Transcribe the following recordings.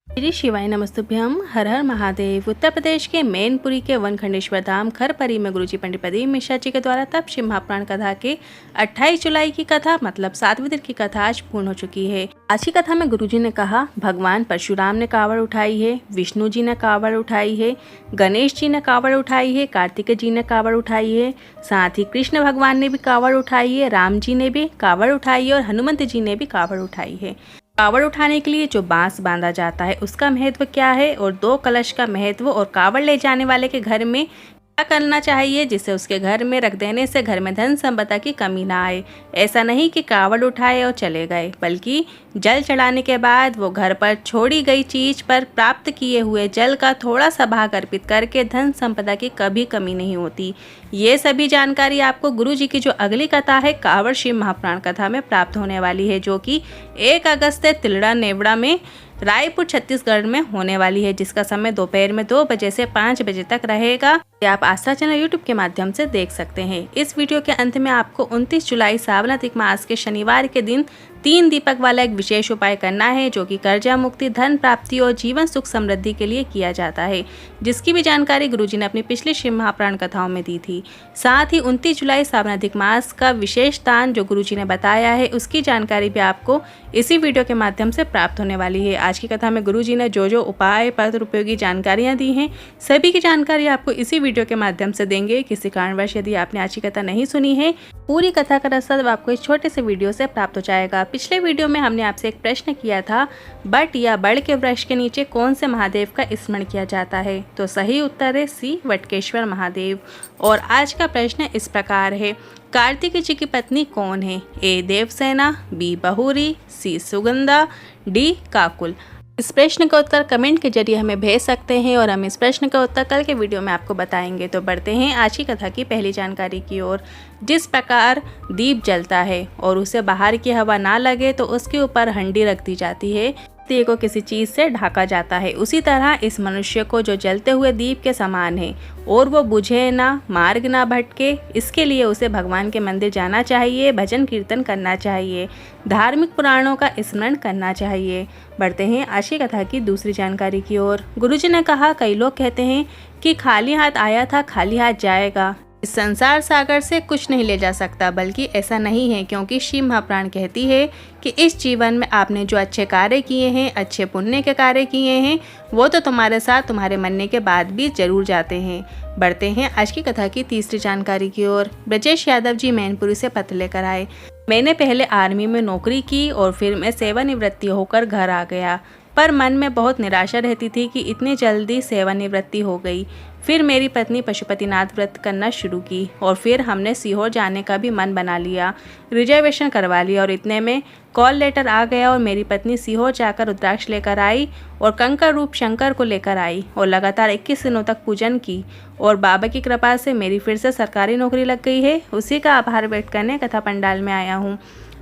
श्री शिवाय नमस्तुभ्यम। हर हर महादेव। उत्तर प्रदेश के मैनपुरी के वनखंडेश्वर धाम खरपरी में गुरुजी पंडित प्रदीप मिश्रा जी के द्वारा तप शिव महापुराण कथा के 28 जुलाई की कथा मतलब 7वें दिन की कथा आज पूर्ण हो चुकी है। आज की कथा में गुरुजी ने कहा, भगवान परशुराम ने कावड़ उठाई है, विष्णु जी ने कावड़ उठाई है, गणेश जी ने कावड़ उठाई है, कार्तिक जी ने कावड़ उठाई है, साथ ही कृष्ण भगवान ने भी कावड़ उठाई है, राम जी ने भी कावड़ उठाई है और हनुमंत जी ने भी कावड़ उठाई है। कावड़ उठाने के लिए जो बांस बांधा जाता है उसका महत्व क्या है और 2 कलश का महत्व और कावड़ ले जाने वाले के घर में क्या करना चाहिए जिससे उसके घर में रख देने से घर में धन संपदा की कमी ना आए। ऐसा नहीं कि कावड़ उठाए और चले गए, बल्कि जल चढ़ाने के बाद वो घर पर छोड़ी गई चीज पर प्राप्त किए हुए जल का थोड़ा सा भाग अर्पित करके धन संपदा की कभी कमी नहीं होती। ये सभी जानकारी आपको गुरु जी की जो अगली कथा है कावड़ शिव महापुराण कथा में प्राप्त होने वाली है, जो कि 1 अगस्त तिलड़ा नेवड़ा में रायपुर छत्तीसगढ़ में होने वाली है, जिसका समय दोपहर में 2 बजे से 5 बजे तक रहेगा। आप आस्था चैनल यूट्यूब के माध्यम से देख सकते हैं। इस वीडियो के अंत में आपको 29 जुलाई सावन अधिक मास के शनिवार के दिन 3 दीपक वाला एक विशेष उपाय करना है, जो कि कर्जा मुक्ति, धन प्राप्ति और जीवन सुख समृद्धि के लिए किया जाता है, जिसकी भी जानकारी गुरुजी ने अपनी पिछली शिव महापुराण कथाओं में दी थी। साथ ही 29 जुलाई सावन अधिक मास का विशेष दान जो गुरुजी ने बताया है उसकी जानकारी भी आपको इसी वीडियो के माध्यम से प्राप्त होने वाली है। आज की कथा में गुरुजी ने जो उपाय पत्र उपयोगी जानकारियाँ दी हैं सभी की जानकारी आपको इसी वीडियो के माध्यम से देंगे। किसी कारणवश यदि आपने आज की कथा नहीं सुनी है, पूरी कथा का रसद आपको इस छोटे से वीडियो से प्राप्त हो जाएगा। पिछले वीडियो में हमने आपसे एक प्रश्न किया था, बट या बड़ के वृक्ष के नीचे कौन से महादेव का स्मरण किया जाता है? तो सही उत्तर है सी वटकेश्वर महादेव। और आज का प्रश्न इस प्रकार है, कार्तिक जी की पत्नी कौन है? ए देवसेना, बी बहुरी, सी सुगंधा, डी काकुल। इस प्रश्न का उत्तर कमेंट के जरिए हमें भेज सकते हैं और हम इस प्रश्न का उत्तर कल के वीडियो में आपको बताएंगे। तो बढ़ते हैं आज की कथा की पहली जानकारी की ओर। जिस प्रकार दीप जलता है और उसे बाहर की हवा ना लगे तो उसके ऊपर हंडी रख दी जाती है, दिए को किसी चीज से ढका जाता है, उसी तरह इस मनुष्य को जो जलते हुए दीप के समान है और वो बुझे ना, मार्ग ना भटके, इसके लिए उसे भगवान के मंदिर जाना चाहिए, भजन कीर्तन करना चाहिए, धार्मिक पुराणों का स्मरण करना चाहिए। बढ़ते हैं आज की कथा की दूसरी जानकारी की ओर। गुरुजी ने कहा, कई लोग कहते हैं कि खाली हाथ आया था खाली हाथ जाएगा, इस संसार सागर से कुछ नहीं ले जा सकता, बल्कि ऐसा नहीं है, क्योंकि शिव महापुराण कहती है कि इस जीवन में आपने जो अच्छे कार्य किए हैं, अच्छे पुण्य के कार्य किए हैं, वो तो तुम्हारे साथ तुम्हारे मरने के बाद भी जरूर जाते हैं। बढ़ते हैं आज की कथा की तीसरी जानकारी की ओर। ब्रजेश यादव जी मैनपुरी से पत्र लेकर आए। मैंने पहले आर्मी में नौकरी की और फिर मैं सेवानिवृत्ति होकर घर आ गया, पर मन में बहुत निराशा रहती थी कि इतनी जल्दी सेवानिवृत्ति हो गई। फिर मेरी पत्नी पशुपतिनाथ व्रत करना शुरू की और फिर हमने सीहोर जाने का भी मन बना लिया, रिजर्वेशन करवा लिया और इतने में कॉल लेटर आ गया और मेरी पत्नी सीहोर जाकर रुद्राक्ष लेकर आई और कंकर रूप शंकर को लेकर आई और लगातार 21 दिनों तक पूजन की और बाबा की कृपा से मेरी फिर से सरकारी नौकरी लग गई है। उसी का आभार व्यक्त करने कथा पंडाल में आया हूँ।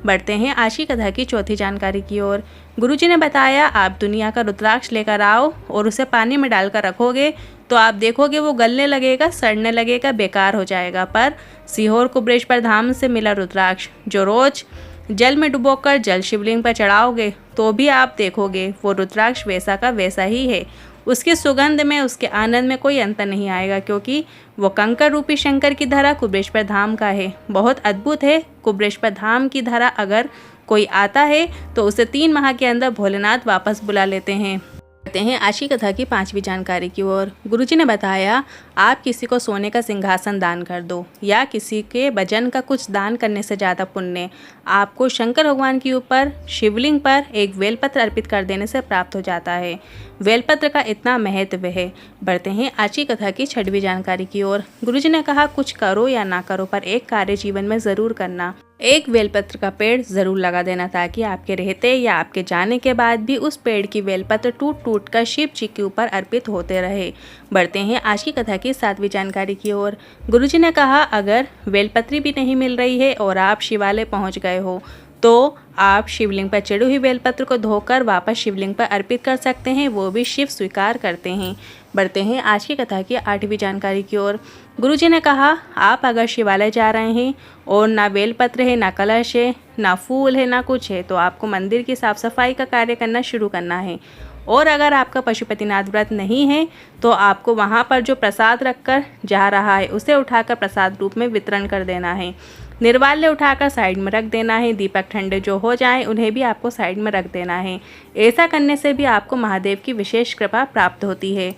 बढ़ते हैं आज की कथा की चौथी जानकारी की ओर। गुरुजी ने बताया, आप दुनिया का रुद्राक्ष लेकर आओ और उसे पानी में डालकर रखोगे तो आप देखोगे वो गलने लगेगा, सड़ने लगेगा, बेकार हो जाएगा। पर सीहोर कुबरेश्वर धाम से मिला रुद्राक्ष जो रोज जल में डुबोकर जल शिवलिंग पर चढ़ाओगे तो भी आप देखोगे वो रुद्राक्ष वैसा का वैसा ही है। उसकी सुगंध में, उसके आनंद में कोई अंतर नहीं आएगा, क्योंकि वो कंकर रूपी शंकर की धरा कुबरेश्वर धाम का है। बहुत अद्भुत है। कुबरेश्वर धाम की धरा अगर कोई आता है तो उसे 3 माह के अंदर भोलेनाथ वापस बुला लेते हैं। कहते हैं आज की कथा की 5वीं जानकारी की ओर। गुरुजी ने बताया, आप किसी को सोने का सिंहासन दान कर दो या किसी के भजन का कुछ दान करने से ज़्यादा पुण्य आपको शंकर भगवान के ऊपर शिवलिंग पर एक बेलपत्र अर्पित कर देने से प्राप्त हो जाता है। बेलपत्र का इतना महत्व है। बढ़ते हैं आज की कथा की 6वीं जानकारी की ओर। गुरुजी ने कहा, कुछ करो या ना करो पर एक कार्य जीवन में ज़रूर करना, एक बेलपत्र का पेड़ जरूर लगा देना, ताकि आपके रहते या आपके जाने के बाद भी उस पेड़ की बेलपत्र टूट टूट कर शिव जी के ऊपर अर्पित होते रहे। बढ़ते हैं आज की कथा की 7वीं जानकारी की ओर। गुरुजी ने कहा, अगर बेलपत्री भी नहीं मिल रही है और आप शिवालय पहुंच गए हो तो आप शिवलिंग पर चढ़ी हुई बेलपत्र को धोकर वापस शिवलिंग पर अर्पित कर सकते हैं, वो भी शिव स्वीकार करते हैं। बढ़ते हैं आज की कथा की 8वीं जानकारी की ओर। गुरुजी ने कहा, आप अगर शिवालय जा रहे हैं और ना बेलपत्र है, ना कलश है, ना फूल है, ना कुछ है, तो आपको मंदिर की साफ सफाई का कार्य करना शुरू करना है और अगर आपका पशुपतिनाथ व्रत नहीं है तो आपको वहाँ पर जो प्रसाद रखकर जा रहा है उसे उठाकर प्रसाद रूप में वितरण कर देना है। निर्वाल्य उठाकर साइड में रख देना है। दीपक ठंडे जो हो जाएं उन्हें भी आपको साइड में रख देना है। ऐसा करने से भी आपको महादेव की विशेष कृपा प्राप्त होती है।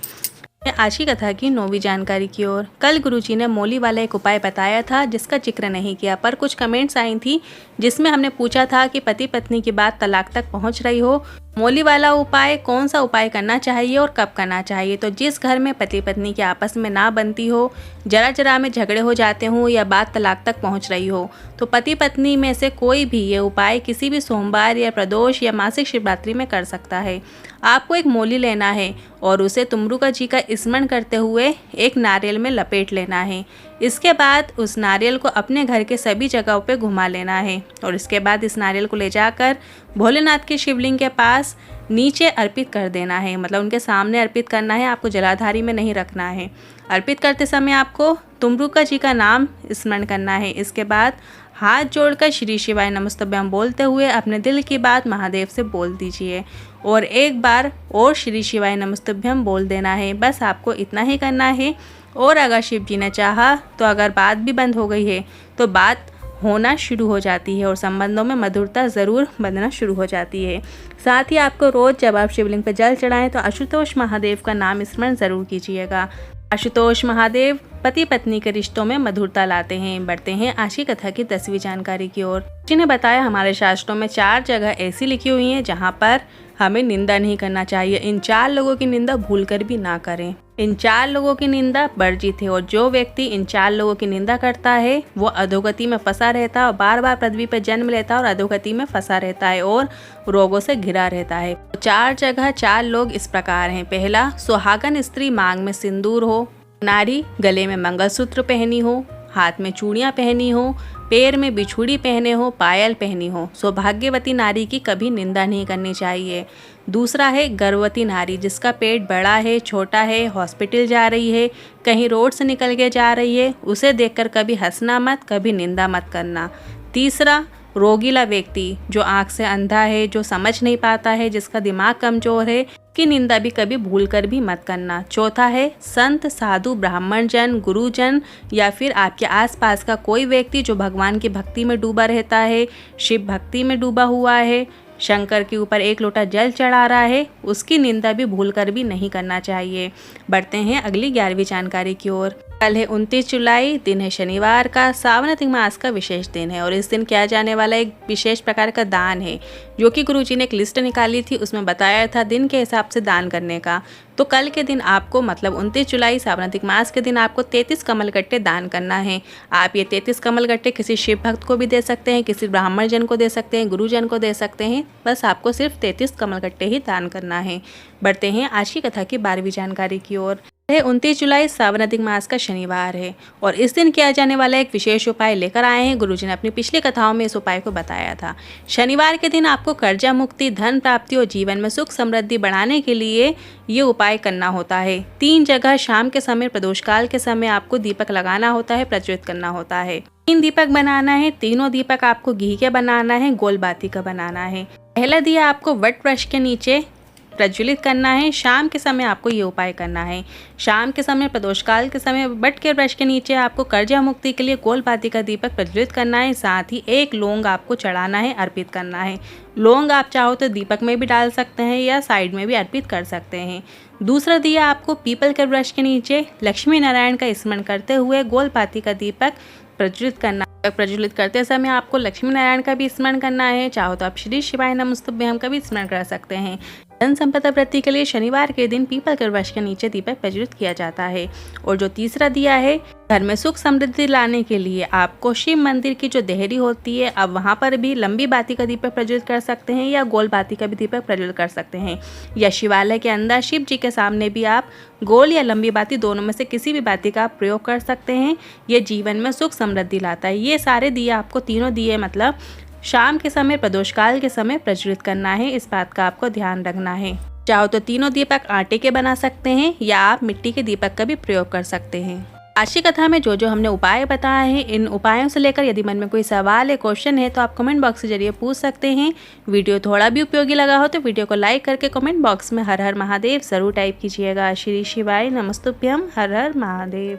आज की कथा की 9वीं जानकारी की ओर। कल गुरुजी ने मौली वाला एक उपाय बताया था जिसका जिक्र नहीं किया, पर कुछ कमेंट्स आई थी जिसमें हमने पूछा था कि पति पत्नी की बात तलाक तक पहुंच रही हो, मौली वाला उपाय कौन सा उपाय करना चाहिए और कब करना चाहिए। तो जिस घर में पति पत्नी के आपस में ना बनती हो, जरा जरा में झगड़े हो जाते हों या बात तलाक तक पहुंच रही हो, तो पति पत्नी में से कोई भी ये उपाय किसी भी सोमवार या प्रदोष या मासिक शिवरात्रि में कर सकता है। आपको एक मौली लेना है और उसे तुमरुका जी का स्मरण करते हुए एक नारियल में लपेट लेना है। इसके बाद उस नारियल को अपने घर के सभी जगहों पे घुमा लेना है और इसके बाद इस नारियल को ले जाकर भोलेनाथ के शिवलिंग के पास नीचे अर्पित कर देना है। मतलब उनके सामने अर्पित करना है, आपको जलाधारी में नहीं रखना है। अर्पित करते समय आपको तुमरुका जी का नाम स्मरण करना है। इसके बाद हाथ जोड़कर श्री शिवाय नमस्तुभ्यम बोलते हुए अपने दिल की बात महादेव से बोल दीजिए और एक बार और श्री शिवाय नमस्तुभ्यम बोल देना है। बस आपको इतना ही करना है। और अगर शिव जी ने चाहा तो अगर बात भी बंद हो गई है तो बात होना शुरू हो जाती है और संबंधों में मधुरता ज़रूर बनना शुरू हो जाती है। साथ ही आपको रोज़ जब आप शिवलिंग पर जल चढ़ाएं तो आशुतोष महादेव का नाम स्मरण ज़रूर कीजिएगा। आशुतोष महादेव पति पत्नी के रिश्तों में मधुरता लाते हैं। बढ़ते हैं आज की कथा की 10वीं जानकारी की ओर। जिन्हें बताया हमारे शास्त्रों में 4 जगह ऐसी लिखी हुई हैं जहां पर हमें निंदा नहीं करना चाहिए। इन 4 लोगों की निंदा भूलकर भी ना करें। इन 4 लोगों की निंदा वर्जित है और जो व्यक्ति इन 4 लोगों की निंदा करता है वो अधोगति में फंसा रहता है और बार बार पृथ्वी पर जन्म लेता है और अधोगति में फंसा रहता है और रोगों से घिरा रहता है। 4 जगह 4 लोग इस प्रकार हैं। पहला, सुहागन स्त्री मांग में सिंदूर हो, नारी गले में मंगलसूत्र पहनी हो, हाथ में चूड़ियाँ पहनी हो, पैर में बिछुड़ी पहने हो, पायल पहनी हो। सौभाग्यवती नारी की कभी निंदा नहीं करनी चाहिए। दूसरा है गर्भवती नारी जिसका पेट बड़ा है, छोटा है, हॉस्पिटल जा रही है, कहीं रोड से निकल के जा रही है, उसे देखकर कभी हंसना मत, कभी निंदा मत करना। तीसरा, रोगीला व्यक्ति जो आंख से अंधा है, जो समझ नहीं पाता है, जिसका दिमाग कमजोर है, की निंदा भी कभी भूलकर भी मत करना। चौथा है संत, साधु, ब्राह्मण जन, गुरुजन या फिर आपके आसपास का कोई व्यक्ति जो भगवान की भक्ति में डूबा रहता है, शिव भक्ति में डूबा हुआ है, शंकर के ऊपर एक लोटा जल चढ़ा रहा है, उसकी निंदा भी भूलकर भी नहीं करना चाहिए। बढ़ते हैं अगली 11वीं जानकारी की ओर। कल है 29 जुलाई, दिन है शनिवार का, सावन अधिक मास का विशेष दिन है और इस दिन किया जाने वाला एक विशेष प्रकार का दान है जो कि गुरुजी ने एक लिस्ट निकाली थी, उसमें बताया था दिन के हिसाब से दान करने का। तो कल के दिन आपको मतलब 29 जुलाई सावन अधिक मास के दिन आपको 33 कमलगट्टे दान करना है। आप ये 33 कमलगट्टे किसी शिव भक्त को भी दे सकते हैं, किसी ब्राह्मण जन को दे सकते हैं, गुरुजन को दे सकते हैं। बस आपको सिर्फ 33 कमलगट्टे ही दान करना है। बढ़ते हैं आज की कथा की 12वीं जानकारी की ओर। 29 जुलाई सावन अधिक मास का शनिवार है और इस दिन किया जाने वाला एक विशेष उपाय लेकर आए हैं। गुरुजी ने अपनी पिछली कथाओं में इस उपाय को बताया था। शनिवार के दिन आपको कर्जा मुक्ति, धन प्राप्ति और जीवन में सुख समृद्धि बढ़ाने के लिए ये उपाय करना होता है। 3 जगह शाम के समय, प्रदोष काल के समय आपको दीपक लगाना होता है, प्रज्वलित करना होता है। 3 दीपक बनाना है। तीनों दीपक आपको घी के बनाना है, गोल बाती का बनाना है। पहला दिया आपको वट वृक्ष के नीचे प्रज्वलित करना है। शाम के समय आपको ये उपाय करना है। शाम के समय, प्रदोष काल के समय वट के वृक्ष के नीचे आपको कर्जा मुक्ति के लिए गोल बाती का दीपक प्रज्वलित करना है। साथ ही एक लौंग आपको चढ़ाना है, अर्पित करना है। लौंग आप चाहो तो दीपक में भी डाल सकते हैं या साइड में भी अर्पित कर सकते हैं। दूसरा दिया आपको पीपल के वृक्ष के नीचे लक्ष्मी नारायण का स्मरण करते हुए गोल बाती का दीपक प्रज्वलित करना। प्रज्वलित करते समय आपको लक्ष्मी नारायण का भी स्मरण करना है। चाहो तो आप श्री शिवाय नमस्तुभ्यम का भी स्मरण कर सकते हैं। धन संपदा वृद्धि के लिए शनिवार के दिन पीपल के वृक्ष के नीचे दीपक प्रज्वलित किया जाता है। और जो तीसरा दिया है, घर में सुख समृद्धि लाने के लिए आपको शिव मंदिर की जो देहरी होती है, अब वहाँ पर भी लंबी बाती का दीपक प्रज्वलित कर सकते हैं या गोल बाती का भी दीपक प्रज्वलित कर सकते हैं। या शिवालय के अंदर शिव जी के सामने भी आप गोल या लंबी बाती दोनों में से किसी भी बाती का आप प्रयोग कर सकते हैं। ये जीवन में सुख समृद्धि लाता है। ये सारे दिए आपको, तीनों दिए मतलब शाम के समय, प्रदोष काल के समय प्रज्वलित करना है। इस बात का आपको ध्यान रखना है। चाहो तो तीनों दीपक आटे के बना सकते हैं या आप मिट्टी के दीपक का भी प्रयोग कर सकते हैं। आज की कथा में जो हमने उपाय बताए हैं, इन उपायों से लेकर यदि मन में कोई सवाल है, क्वेश्चन है, तो आप कमेंट बॉक्स के जरिए पूछ सकते हैं। वीडियो थोड़ा भी उपयोगी लगा हो तो वीडियो को लाइक करके कमेंट बॉक्स में हर हर महादेव ज़रूर टाइप कीजिएगा। श्री शिवाय नमस्तुभ्यम। हर हर महादेव।